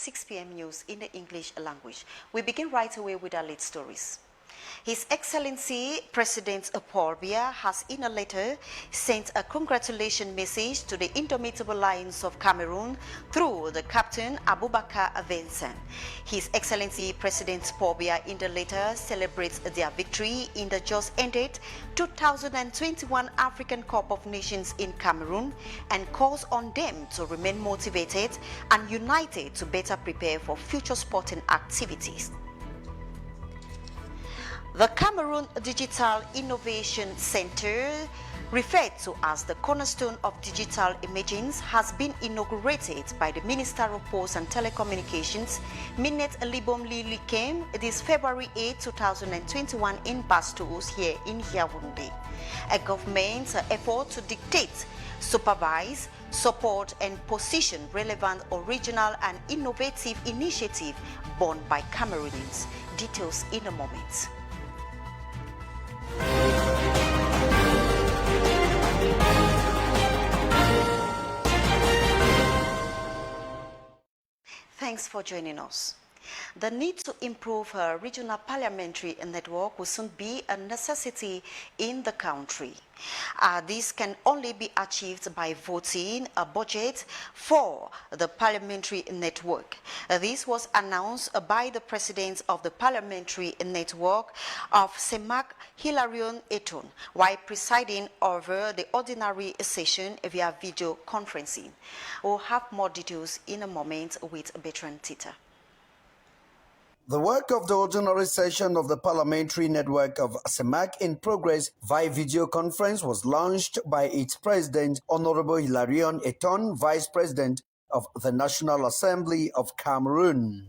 6 p.m. news in the English language. We begin right away with our lead stories. His Excellency President Paul Biya has in a letter sent a congratulation message to the indomitable lions of Cameroon through the captain Abubakar Vincent. His Excellency President Paul Biya in the letter celebrates their victory in the just ended 2021 African Cup of Nations in Cameroon and calls on them to remain motivated and united to better prepare for future sporting activities. The Cameroon Digital Innovation Center, referred to as the cornerstone of digital emergence, has been inaugurated by the Minister of Posts and Telecommunications, Minette Libomli Likem, this February 8, 2021 in Bastos here in Yaoundé. A government effort to dictate, supervise, support and position relevant original and innovative initiative born by Cameroonians. Details in a moment. Thanks for joining us. The need to improve a regional parliamentary network will soon be a necessity in the country. This can only be achieved by voting a budget for the parliamentary network. This was announced by the president of the parliamentary network of CEMAC, Hilarion Eton, while presiding over the ordinary session via video conferencing. We'll have more details in a moment with BrigadeAntiSardinard. The work of the ordinary session of the parliamentary network of CEMAC in progress via video conference was launched by its president, Honorable Hilarion Eton, vice president of the National Assembly of Cameroon.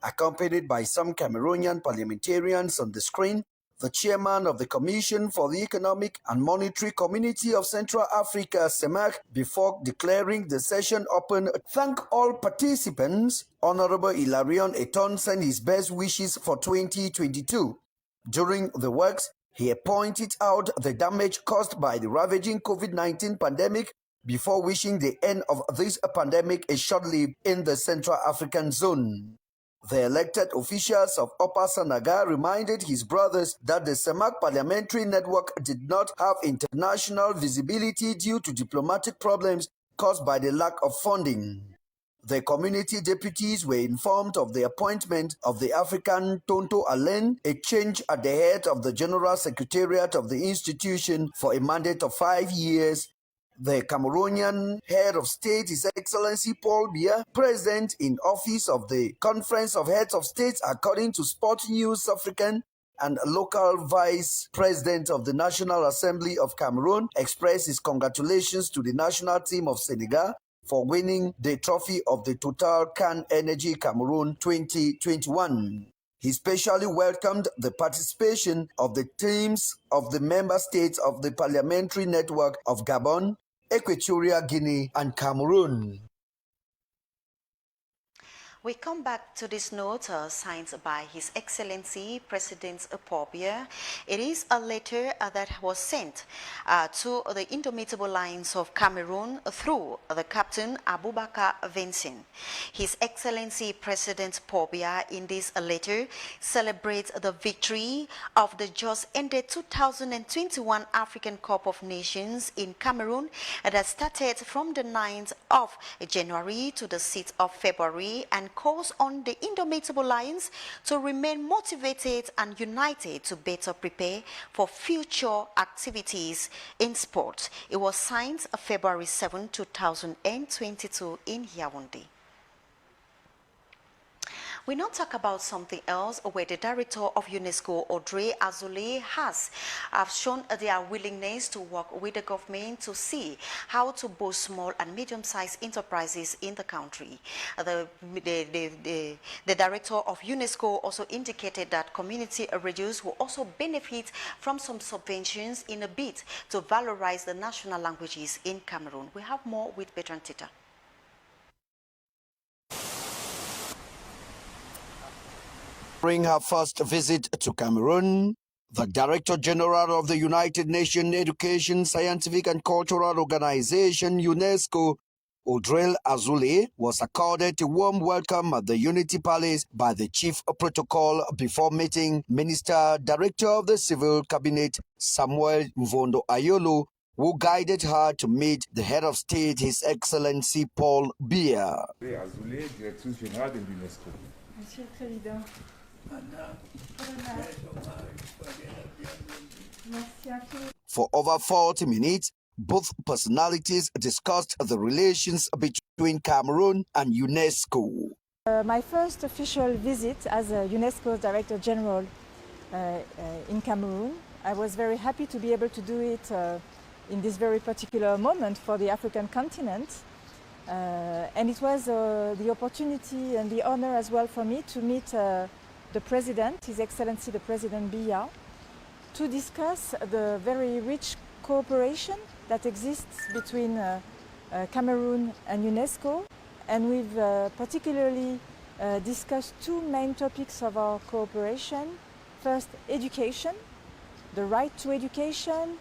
Accompanied by some Cameroonian parliamentarians on the screen, the chairman of the Commission for the Economic and Monetary Community of Central Africa, CEMAC, before declaring the session open, thanked all participants. Honorable Hilarion Eton sent his best wishes for 2022. During the works, he pointed out the damage caused by the ravaging COVID-19 pandemic before wishing the end of this pandemic is short-lived in the Central African zone. The elected officials of Upper Sanaga reminded his brothers that the CEMAC parliamentary network did not have international visibility due to diplomatic problems caused by the lack of funding. The community deputies were informed of the appointment of the African Tonto Allen, a change at the head of the General Secretariat of the institution for a mandate of 5 years. The Cameroonian head of state, His Excellency Paul Biya, present in office of the Conference of Heads of States according to Sport News African, and local vice president of the National Assembly of Cameroon, expressed his congratulations to the national team of Senegal for winning the trophy of the Total Can Energy Cameroon 2021. He specially welcomed the participation of the teams of the member states of the parliamentary network of Gabon, Equatorial Guinea, and Cameroon. We come back to this note signed by His Excellency President Paul Biya. It is a letter that was sent to the indomitable lions of Cameroon through the captain Abubakar Vincent. His Excellency President Paul Biya in this letter celebrates the victory of the just ended 2021 African Cup of Nations in Cameroon that started from the 9th of January to the 6th of February and calls on the indomitable lions to remain motivated and united to better prepare for future activities in sport. It was signed February 7, 2022 in Yaoundé. We now talk about something else where the director of UNESCO, Audrey Azoulay, has shown their willingness to work with the government to see how to boost small and medium-sized enterprises in the country. The director of UNESCO also indicated that community radios will also benefit from some subventions in a bid to valorize the national languages in Cameroon. We have more with BrigadeAntiSardinard. During her first visit to Cameroon, the Director General of the United Nations Education, Scientific and Cultural Organization, UNESCO, Audrey Azoulay was accorded a warm welcome at the Unity Palace by the Chief of Protocol before meeting Minister Director of the Civil Cabinet Samuel Mvondo Ayolo, who guided her to meet the head of state, His Excellency Paul Biya. Azoulay, Directrice Générale de l'UNESCO. Monsieur le Président. For over 40 minutes, both personalities discussed the relations between Cameroon and UNESCO. My first official visit as a UNESCO Director General in Cameroon, I was very happy to be able to do it in this very particular moment for the African continent. And it was the opportunity and the honor as well for me to meet the President, His Excellency the President Biya, to discuss the very rich cooperation that exists between Cameroon and UNESCO. And we've particularly discussed two main topics of our cooperation. First, education, the right to education,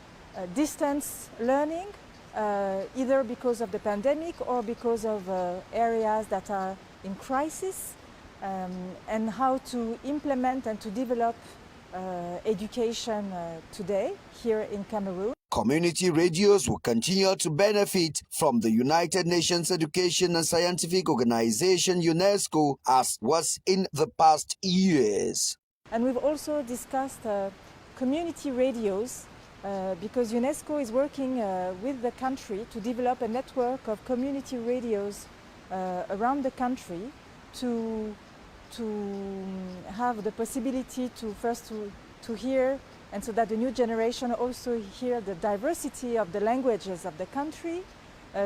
distance learning, either because of the pandemic or because of areas that are in crisis, and how to implement and to develop education today here in Cameroon. Community radios will continue to benefit from the United Nations Education and Scientific Organization, UNESCO, as was in the past years. And we've also discussed community radios because UNESCO is working with the country to develop a network of community radios around the country to have the possibility to first to hear, and so that the new generation also hear the diversity of the languages of the country,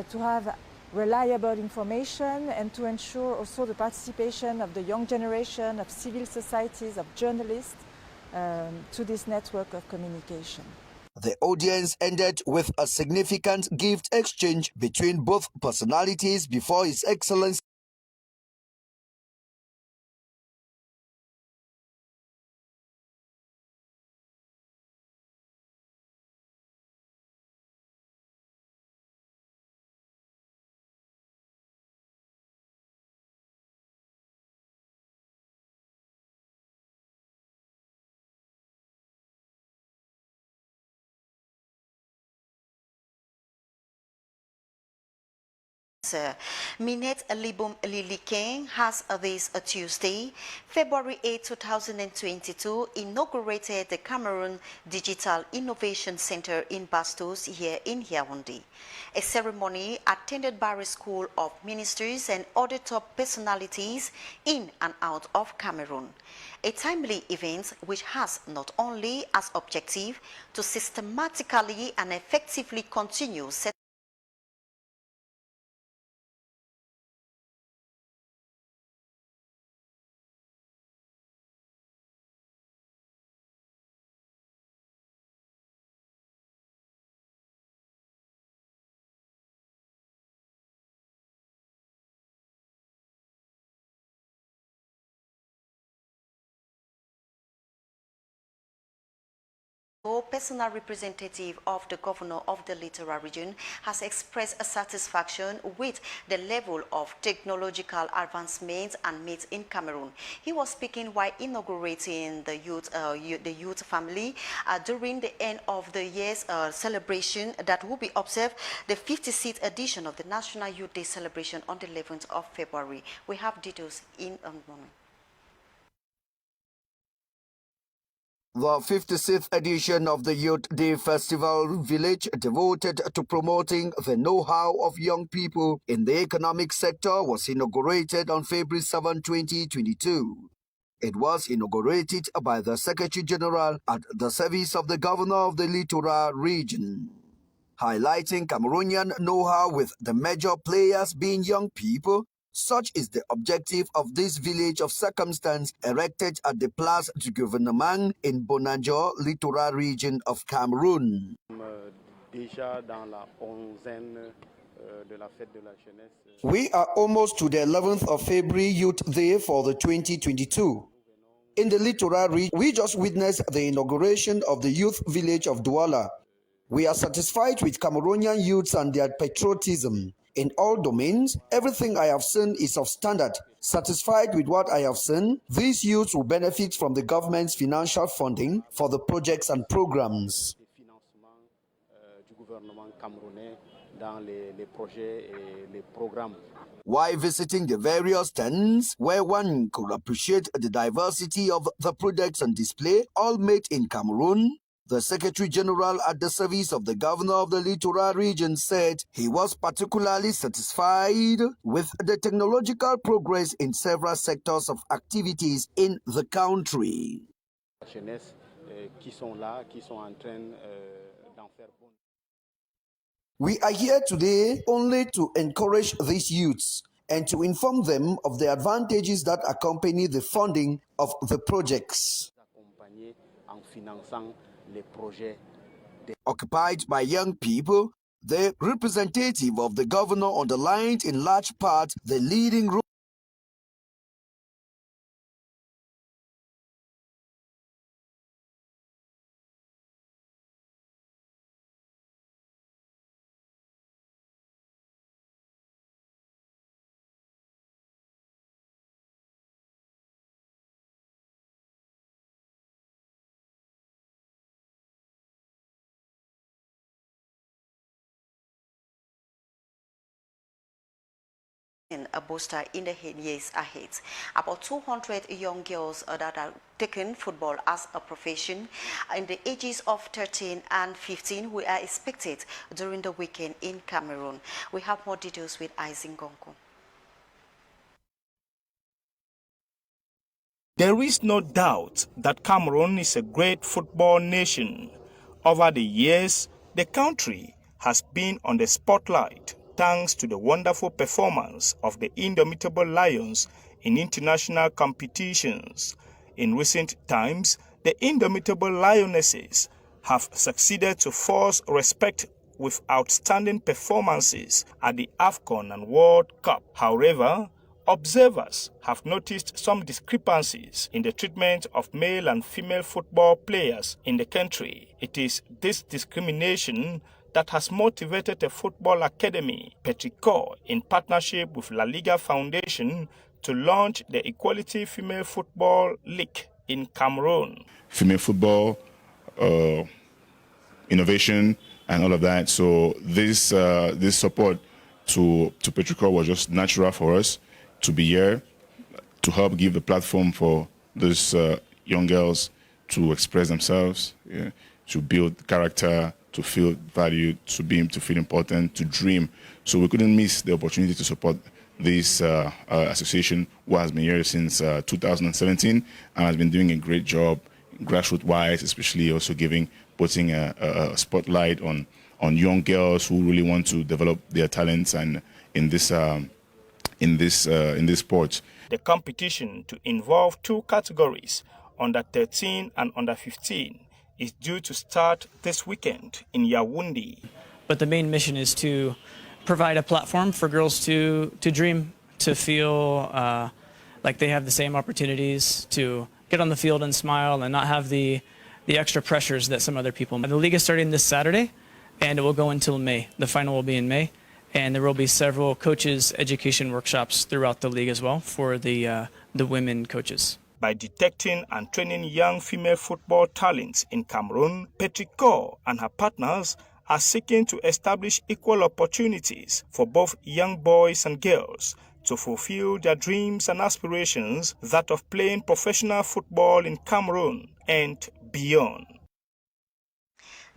to have reliable information, and to ensure also the participation of the young generation, of civil societies, of journalists to this network of communication. The audience ended with a significant gift exchange between both personalities before His Excellency Minette Libum Liliken has this Tuesday, February 8, 2022, inaugurated the Cameroon Digital Innovation Center in Bastos here in Yaoundé. A ceremony attended by a school of ministers and other top personalities in and out of Cameroon. A timely event which has not only as objective to systematically and effectively continue personal representative of the governor of the Littoral region has expressed a satisfaction with the level of technological advancement and meet in Cameroon. He was speaking while inaugurating the youth family during the end of the year's celebration that will be observed, the 56th edition of the National Youth Day celebration on the 11th of February. We have details in a moment. The 56th edition of the Youth Day Festival Village, devoted to promoting the know-how of young people in the economic sector, was inaugurated on February 7, 2022. It was inaugurated by the Secretary General at the service of the Governor of the Littoral region, highlighting Cameroonian know-how with the major players being young people. Such is the objective of this village of circumstance erected at the Place du Gouvernement in Bonanjo, Littoral region of Cameroon. We are almost to the 11th of February Youth Day for the 2022. In the Littoral region, we just witnessed the inauguration of the youth village of Douala. We are satisfied with Cameroonian youths and their patriotism. In all domains, everything I have seen is of standard. Satisfied with what I have seen, these youths will benefit from the government's financial funding for the projects and programs. While visiting the various stands where one could appreciate the diversity of the products on display, all made in Cameroon, the Secretary General at the service of the Governor of the Littoral region said he was particularly satisfied with the technological progress in several sectors of activities in the country. We are here today only to encourage these youths and to inform them of the advantages that accompany the funding of the projects. Occupied by young people, the representative of the governor underlined in large part the leading role a booster in the years ahead. About 200 young girls that are taking football as a profession in the ages of 13 and 15 we are expected during the weekend in Cameroon. We have more details with Izingonko. There is no doubt that Cameroon is a great football nation. Over the years, the country has been on the spotlight thanks to the wonderful performance of the indomitable Lions in international competitions. In recent times, the indomitable Lionesses have succeeded to force respect with outstanding performances at the AFCON and World Cup. However, observers have noticed some discrepancies in the treatment of male and female football players in the country. It is this discrimination that has motivated the Football Academy, Petrichor, in partnership with La Liga Foundation, to launch the Equality Female Football League in Cameroon. Female football, innovation, and all of that. So this support to Petrichor was just natural for us to be here to help give a platform for these young girls to express themselves, yeah, to build character, to feel valued, to feel important, to dream. So we couldn't miss the opportunity to support this association, who has been here since 2017 and has been doing a great job grassroots-wise, especially also putting a spotlight on young girls who really want to develop their talents and in this sport. The competition, to involve two categories, under 13 and under 15, is due to start this weekend in Yaoundé. But the main mission is to provide a platform for girls to dream, to feel like they have the same opportunities, to get on the field and smile and not have the extra pressures that some other people. The league is starting this Saturday, and it will go until May. The final will be in May, and there will be several coaches' education workshops throughout the league as well for the women coaches. By detecting and training young female football talents in Cameroon, Petrichor and her partners are seeking to establish equal opportunities for both young boys and girls to fulfill their dreams and aspirations, that of playing professional football in Cameroon and beyond.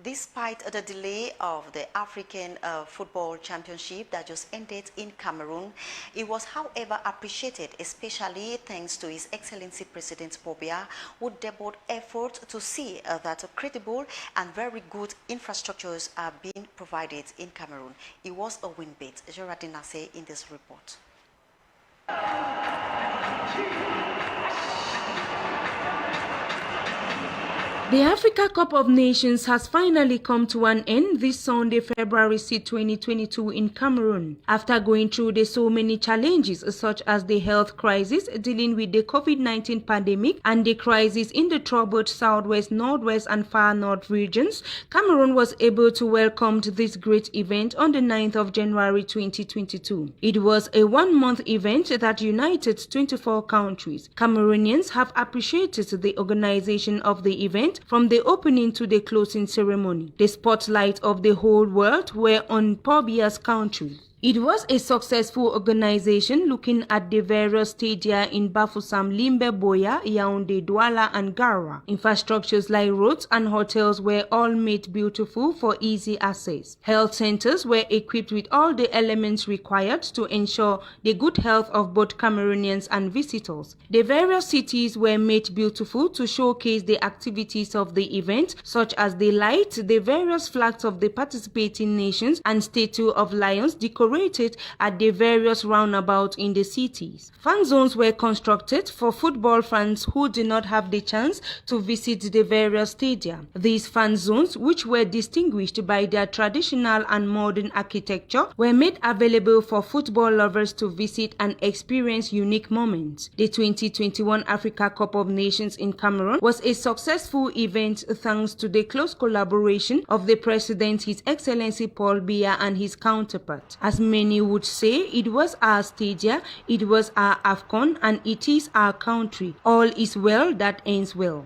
Despite the delay of the African Football Championship that just ended in Cameroon, it was, however, appreciated, especially thanks to His Excellency President Pobia, who devoted effort to see that credible and very good infrastructures are being provided in Cameroon. It was a win bid. Gerardine Nassé in this report. The Africa Cup of Nations has finally come to an end this Sunday, February 6, 2022 in Cameroon. After going through so many challenges such as the health crisis dealing with the COVID-19 pandemic and the crisis in the troubled southwest, northwest and far north regions, Cameroon was able to welcome this great event on the 9th of January 2022. It was a one-month event that united 24 countries. Cameroonians have appreciated the organization of the event from the opening to the closing ceremony. The spotlight of the whole world were on Paul Biya's country. It was a successful organization looking at the various stadia in Bafoussam, Limbe, Boya, Yaoundé, Douala and Gara. Infrastructures like roads and hotels were all made beautiful for easy access. Health centers were equipped with all the elements required to ensure the good health of both Cameroonians and visitors. The various cities were made beautiful to showcase the activities of the event, such as the lights, the various flags of the participating nations and statue of lions decorated at the various roundabouts in the cities. Fan zones were constructed for football fans who did not have the chance to visit the various stadia. These fan zones, which were distinguished by their traditional and modern architecture, were made available for football lovers to visit and experience unique moments. The 2021 Africa Cup of Nations in Cameroon was a successful event thanks to the close collaboration of the President, His Excellency Paul Biya, and his counterpart. As many would say, it was our stadia, it was our AFCON, and it is our country. All is well that ends well.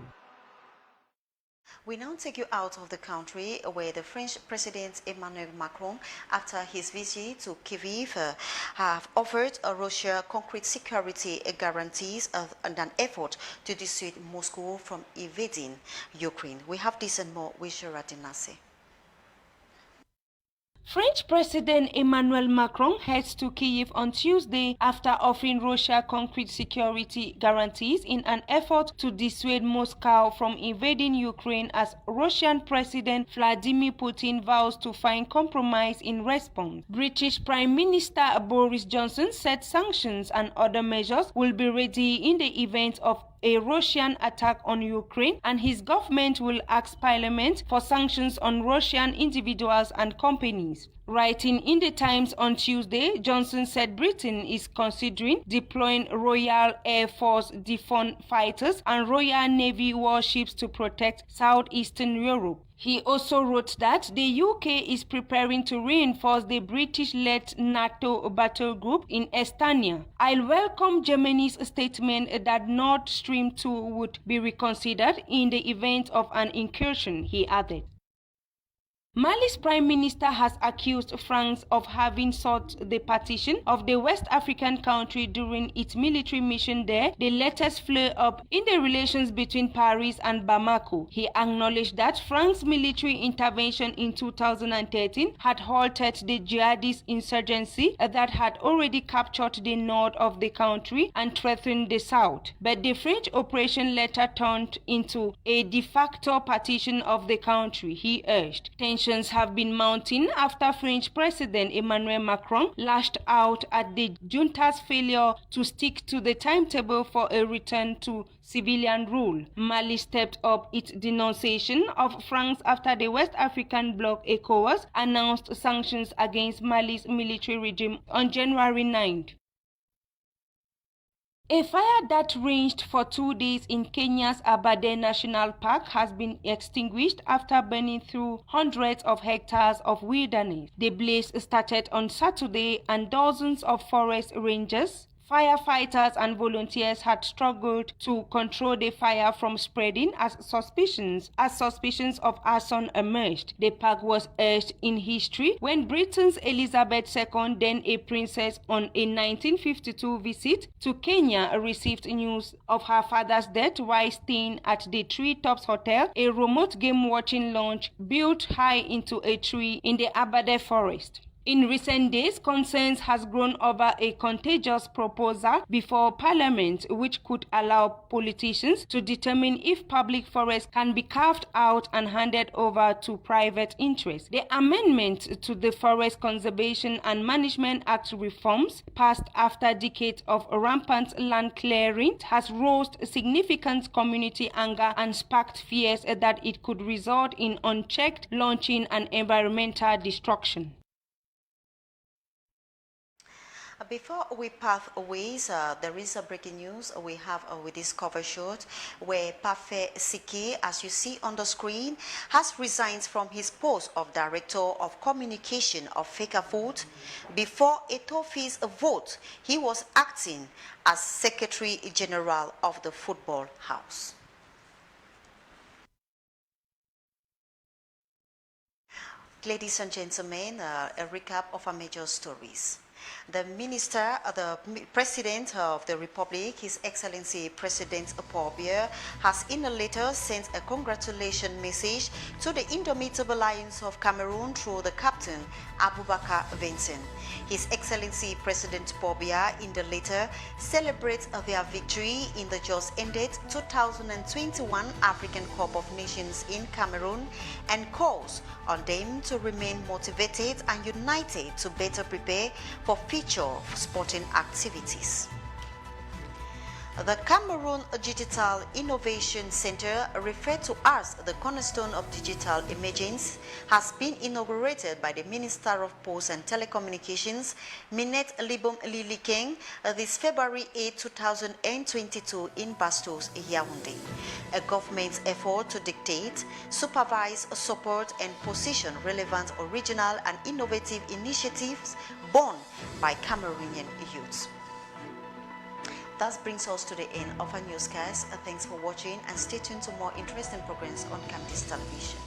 We now take you out of the country where the French President Emmanuel Macron, after his visit to Kyiv, have offered Russia concrete security guarantees and an effort to dissuade Moscow from invading Ukraine. We have this and more with BrigadeAntiSardinard. French President Emmanuel Macron heads to Kyiv on Tuesday after offering Russia concrete security guarantees in an effort to dissuade Moscow from invading Ukraine as Russian President Vladimir Putin vows to find compromise in response. British Prime Minister Boris Johnson said sanctions and other measures will be ready in the event of a Russian attack on Ukraine, and his government will ask Parliament for sanctions on Russian individuals and companies. Writing in the Times on Tuesday, Johnson said Britain is considering deploying Royal Air Force Typhoon fighters and Royal Navy warships to protect southeastern Europe. He also wrote that the UK is preparing to reinforce the British-led NATO battle group in Estonia. I'll welcome Germany's statement that Nord Stream 2 would be reconsidered in the event of an incursion, he added. Mali's prime minister has accused France of having sought the partition of the West African country during its military mission there, the latest flare-up in the relations between Paris and Bamako. He acknowledged that France's military intervention in 2013 had halted the jihadist insurgency that had already captured the north of the country and threatened the south. But the French operation later turned into a de facto partition of the country, he urged. Tensions have been mounting after French President Emmanuel Macron lashed out at the junta's failure to stick to the timetable for a return to civilian rule. Mali stepped up its denunciation of France after the West African bloc ECOWAS announced sanctions against Mali's military regime on January 9th. A fire that raged for 2 days in Kenya's Aberdare National Park has been extinguished after burning through hundreds of hectares of wilderness. The blaze started on Saturday and dozens of forest rangers, firefighters and volunteers had struggled to control the fire from spreading as suspicions of arson emerged. The park was etched in history when Britain's Elizabeth II, then a princess, on a 1952 visit to Kenya received news of her father's death while staying at the Treetops Hotel, a remote game watching lounge built high into a tree in the Aberdare forest. In recent days, concerns has grown over a contagious proposal before Parliament which could allow politicians to determine if public forests can be carved out and handed over to private interests. The amendment to the Forest Conservation and Management Act reforms, passed after decades of rampant land clearing, has roused significant community anger and sparked fears that it could result in unchecked launching and environmental destruction. Before we part ways, there is a breaking news we have with this cover shot where Fcfa, as you see on the screen, has resigned from his post of Director of Communication of Fcfa. Before Etofis vote, he was acting as Secretary General of the Football House. Ladies and gentlemen, a recap of our major stories. The President of the Republic, His Excellency President Apobia, has in a letter sent a congratulation message to the indomitable Lions of Cameroon through the captain, Abubakar Vincent. His Excellency President Apobia in the letter celebrates their victory in the just ended 2021 African Cup of Nations in Cameroon and calls on them to remain motivated and united to better prepare for future sporting activities. The Cameroon Digital Innovation Center, referred to as the cornerstone of digital emergence, has been inaugurated by the Minister of Posts and Telecommunications, Minette Libom Lilikeng, this February 8, 2022 in Bastos, Yaoundé. A government effort to dictate, supervise, support and position relevant original and innovative initiatives born by Cameroonian youths. That brings us to the end of our newscast. Thanks for watching and stay tuned to more interesting programs on Campus Television.